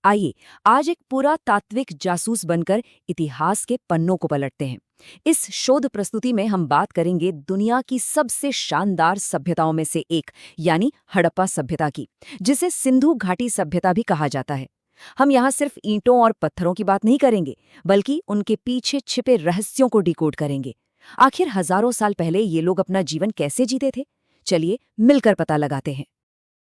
आइए आज एक पुरातात्विक जासूस बनकर इतिहास के पन्नों को पलटते हैं। इस शोध प्रस्तुति में हम बात करेंगे दुनिया की सबसे शानदार सभ्यताओं में से एक यानी हड़प्पा सभ्यता की, जिसे सिंधु घाटी सभ्यता भी कहा जाता है। हम यहाँ सिर्फ ईंटों और पत्थरों की बात नहीं करेंगे, बल्कि उनके पीछे छिपे रहस्यों को डिकोड करेंगे। आखिर हजारों साल पहले ये लोग अपना जीवन कैसे जीते थे? चलिए मिलकर पता लगाते हैं।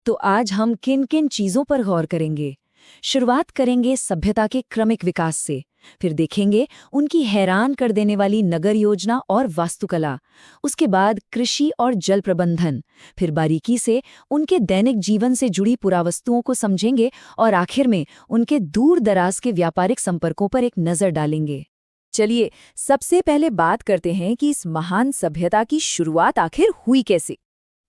तो आज हम किन किन चीजों पर गौर करेंगे? शुरुआत करेंगे सभ्यता के क्रमिक विकास से, फिर देखेंगे उनकी हैरान कर देने वाली नगर योजना और वास्तुकला, उसके बाद कृषि और जल प्रबंधन, फिर बारीकी से उनके दैनिक जीवन से जुड़ी पुरावस्तुओं को समझेंगे और आखिर में उनके दूर दराज के व्यापारिक संपर्कों पर एक नजर डालेंगे। चलिए सबसे पहले बात करते हैं कि इस महान सभ्यता की शुरुआत आखिर हुई कैसे।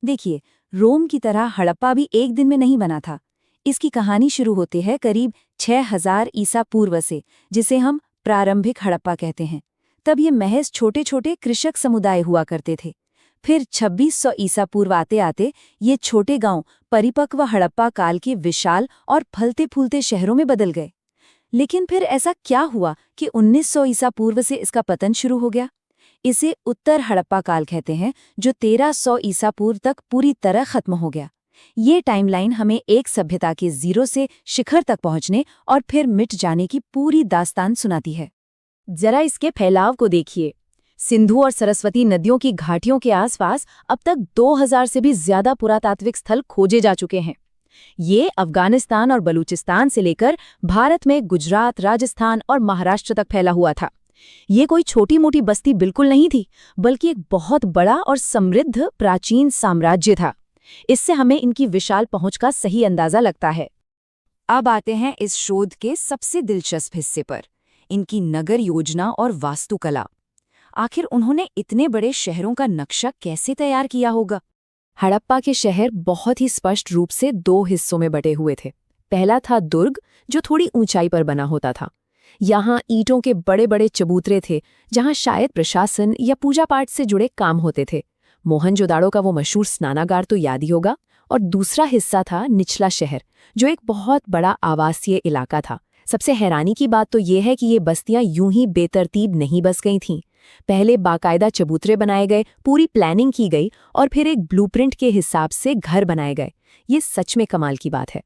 देखिए, रोम की तरह हड़प्पा भी एक दिन में नहीं बना था। इसकी कहानी शुरू होती है करीब 6000 ईसा पूर्व से, जिसे हम प्रारंभिक हड़प्पा कहते हैं। तब ये महज छोटे छोटे कृषक समुदाय हुआ करते थे। फिर 2600 ईसा पूर्व आते आते ये छोटे गांव परिपक्व हड़प्पा काल के विशाल और फलते फूलते शहरों में बदल गए। लेकिन फिर ऐसा क्या हुआ कि 1900 ईसा पूर्व से इसका पतन शुरू हो गया? इसे उत्तर हड़प्पा काल कहते हैं, जो 1300 ईसा पूर्व तक पूरी तरह खत्म हो गया। ये टाइमलाइन हमें एक सभ्यता के जीरो से शिखर तक पहुंचने और फिर मिट जाने की पूरी दास्तान सुनाती है। जरा इसके फैलाव को देखिए। सिंधु और सरस्वती नदियों की घाटियों के आसपास अब तक 2000 से भी ज्यादा पुरातात्विक स्थल खोजे जा चुके हैं। ये अफगानिस्तान और बलूचिस्तान से लेकर भारत में गुजरात, राजस्थान और महाराष्ट्र तक फैला हुआ था। ये कोई छोटी मोटी बस्ती बिल्कुल नहीं थी, बल्कि एक बहुत बड़ा और समृद्ध प्राचीन साम्राज्य था। इससे हमें इनकी विशाल पहुंच का सही अंदाजा लगता है। अब आते हैं इस शोध के सबसे दिलचस्प हिस्से पर, इनकी नगर योजना और वास्तुकला। आखिर उन्होंने इतने बड़े शहरों का नक्शा कैसे तैयार किया होगा? हड़प्पा के शहर बहुत ही स्पष्ट रूप से दो हिस्सों में बटे हुए थे। पहला था दुर्ग, जो थोड़ी ऊंचाई पर बना होता था। यहाँ ईंटों के बड़े बड़े चबूतरे थे, जहाँ शायद प्रशासन या पूजा पाठ से जुड़े काम होते थे। मोहनजोदाड़ो का वो मशहूर स्नानागार तो याद ही होगा। और दूसरा हिस्सा था निचला शहर, जो एक बहुत बड़ा आवासीय इलाका था। सबसे हैरानी की बात तो ये है कि ये बस्तियां यूं ही बेतरतीब नहीं बस गई थीं। पहले बाकायदा चबूतरे बनाए गए, पूरी प्लानिंग की गई और फिर एक ब्लूप्रिंट के हिसाब से घर बनाए गए। ये सच में कमाल की बात है।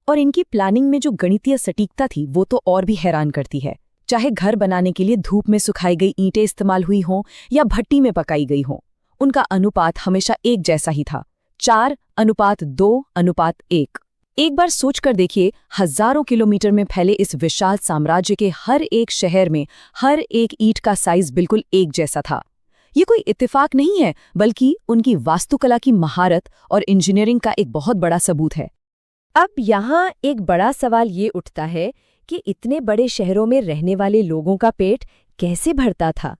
और इनकी प्लानिंग में जो गणितीय सटीकता थी वो तो और भी हैरान करती है। चाहे घर बनाने के लिए धूप में सुखाई गई ईंटें इस्तेमाल हुई हों या भट्टी में पकाई गई हों, उनका अनुपात हमेशा एक जैसा ही था, 4:2:1। एक बार सोचकर देखिए, हजारों किलोमीटर में फैले इस विशाल साम्राज्य के हर एक शहर में हर एक ईंट का साइज बिल्कुल एक जैसा था। ये कोई इत्तेफाक नहीं है, बल्कि उनकी वास्तुकला की महारत और इंजीनियरिंग का एक बहुत बड़ा सबूत है। अब यहाँ एक बड़ा सवाल ये उठता है कि इतने बड़े शहरों में रहने वाले लोगों का पेट कैसे भरता था,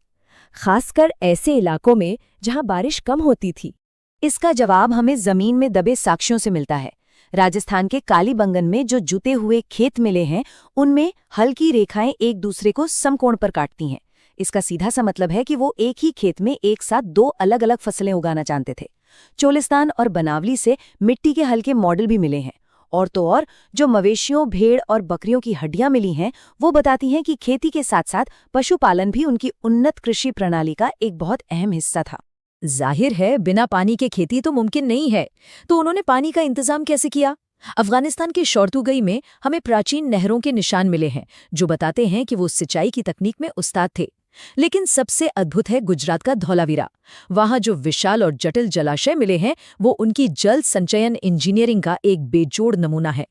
खासकर ऐसे इलाकों में जहां बारिश कम होती थी। इसका जवाब हमें जमीन में दबे साक्ष्यों से मिलता है। राजस्थान के कालीबंगन में जो जुते हुए खेत मिले हैं, उनमें हल्की रेखाएं एक दूसरे को समकोण पर काटती हैं। इसका सीधा सा मतलब है कि वो एक ही खेत में एक साथ दो अलग अलग फसलें उगाना चाहते थे। चोलिस्तान और बनावली से मिट्टी के हल्के मॉडल भी मिले हैं। और तो और जो मवेशियों, भेड़ और बकरियों की हड्डियां मिली हैं, वो बताती हैं कि खेती के साथ साथ पशुपालन भी उनकी उन्नत कृषि प्रणाली का एक बहुत अहम हिस्सा था। जाहिर है बिना पानी के खेती तो मुमकिन नहीं है, तो उन्होंने पानी का इंतजाम कैसे किया? अफगानिस्तान के शोर्तुगई में हमें प्राचीन नहरों के निशान मिले हैं, जो बताते हैं कि वो सिंचाई की तकनीक में उस्ताद थे। लेकिन सबसे अद्भुत है गुजरात का धौलावीरा। वहां जो विशाल और जटिल जलाशय मिले हैं, वो उनकी जल संचयन इंजीनियरिंग का एक बेजोड़ नमूना है।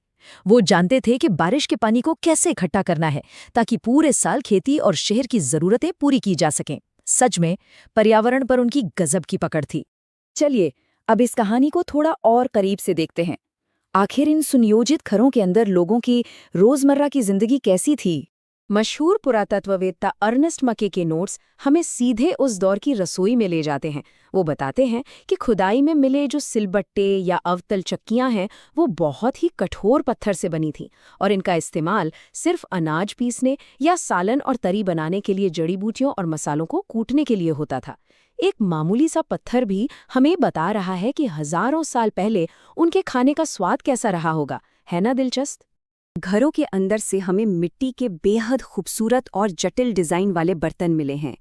वो जानते थे कि बारिश के पानी को कैसे इकट्ठा करना है, ताकि पूरे साल खेती और शहर की जरूरतें पूरी की जा सकें। सच में पर्यावरण पर उनकी गजब की पकड़ थी। चलिए अब इस कहानी को थोड़ा और करीब से देखते हैं। आखिर इन सुनियोजित घरों के अंदर लोगों की रोजमर्रा की जिंदगी कैसी थी? मशहूर पुरातत्ववेत्ता अर्नेस्ट मके के नोट्स हमें सीधे उस दौर की रसोई में ले जाते हैं। वो बताते हैं कि खुदाई में मिले जो सिलबट्टे या अवतल चक्कियां हैं, वो बहुत ही कठोर पत्थर से बनी थी और इनका इस्तेमाल सिर्फ अनाज पीसने या सालन और तरी बनाने के लिए जड़ी बूटियों और मसालों को कूटने के लिए होता था। एक मामूली सा पत्थर भी हमें बता रहा है कि हजारों साल पहले उनके खाने का स्वाद कैसा रहा होगा। है ना दिलचस्प? घरों के अंदर से हमें मिट्टी के बेहद खूबसूरत और जटिल डिज़ाइन वाले बर्तन मिले हैं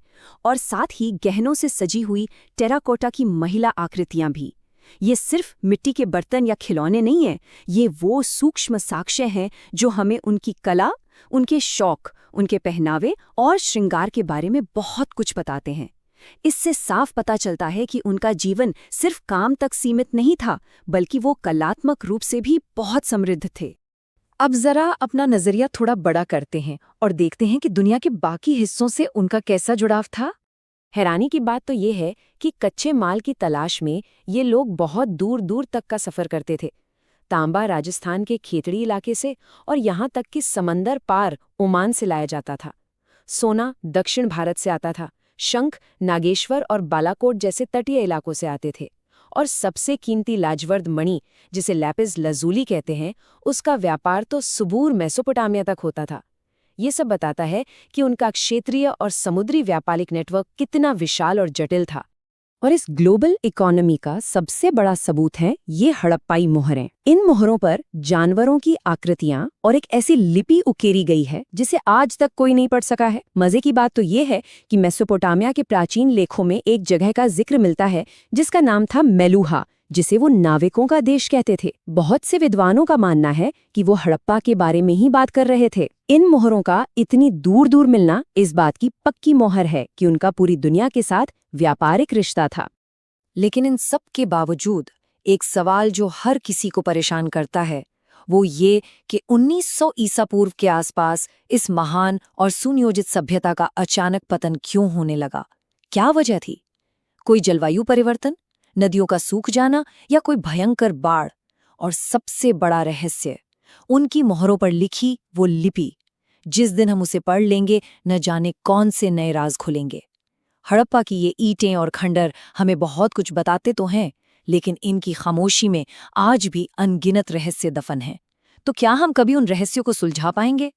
और साथ ही गहनों से सजी हुई टेराकोटा की महिला आकृतियां भी। ये सिर्फ मिट्टी के बर्तन या खिलौने नहीं हैं, ये वो सूक्ष्म साक्ष्य हैं जो हमें उनकी कला, उनके शौक, उनके पहनावे और श्रृंगार के बारे में बहुत कुछ बताते हैं। इससे साफ पता चलता है कि उनका जीवन सिर्फ काम तक सीमित नहीं था, बल्कि वो कलात्मक रूप से भी बहुत समृद्ध थे। अब जरा अपना नजरिया थोड़ा बड़ा करते हैं और देखते हैं कि दुनिया के बाकी हिस्सों से उनका कैसा जुड़ाव था। हैरानी की बात तो ये है कि कच्चे माल की तलाश में ये लोग बहुत दूर दूर तक का सफ़र करते थे। तांबा राजस्थान के खेतड़ी इलाके से और यहाँ तक कि समंदर पार ओमान से लाया जाता था। सोना दक्षिण भारत से आता था। शंख नागेश्वर और बालाकोट जैसे तटीय इलाकों से आते थे। और सबसे कीमती लाजवर्द मणि, जिसे लैपिस लजूली कहते हैं, उसका व्यापार तो सुबूर मेसोपोटामिया तक होता था। ये सब बताता है कि उनका क्षेत्रीय और समुद्री व्यापारिक नेटवर्क कितना विशाल और जटिल था। और इस ग्लोबल इकोनॉमी का सबसे बड़ा सबूत है ये हड़प्पाई मोहरें। इन मोहरों पर जानवरों की आकृतियां और एक ऐसी लिपि उकेरी गई है जिसे आज तक कोई नहीं पढ़ सका है। मजे की बात तो ये है कि मेसोपोटामिया के प्राचीन लेखों में एक जगह का जिक्र मिलता है जिसका नाम था मेलुहा, जिसे वो नाविकों का देश कहते थे। बहुत से विद्वानों का मानना है कि वो हड़प्पा के बारे में ही बात कर रहे थे। इन मोहरों का इतनी दूर दूर मिलना इस बात की पक्की मोहर है कि उनका पूरी दुनिया के साथ व्यापारिक रिश्ता था। लेकिन इन सब के बावजूद एक सवाल जो हर किसी को परेशान करता है वो ये कि 1900 ईसा पूर्व के आसपास इस महान और सुनियोजित सभ्यता का अचानक पतन क्यों होने लगा। क्या वजह थी? कोई जलवायु परिवर्तन, नदियों का सूख जाना या कोई भयंकर बाढ़? और सबसे बड़ा रहस्य, उनकी मोहरों पर लिखी वो लिपि। जिस दिन हम उसे पढ़ लेंगे न जाने कौन से नए राज खुलेंगे। हड़प्पा की ये ईंटें और खंडर हमें बहुत कुछ बताते तो हैं, लेकिन इनकी खामोशी में आज भी अनगिनत रहस्य दफन हैं। तो क्या हम कभी उन रहस्यों को सुलझा पाएंगे?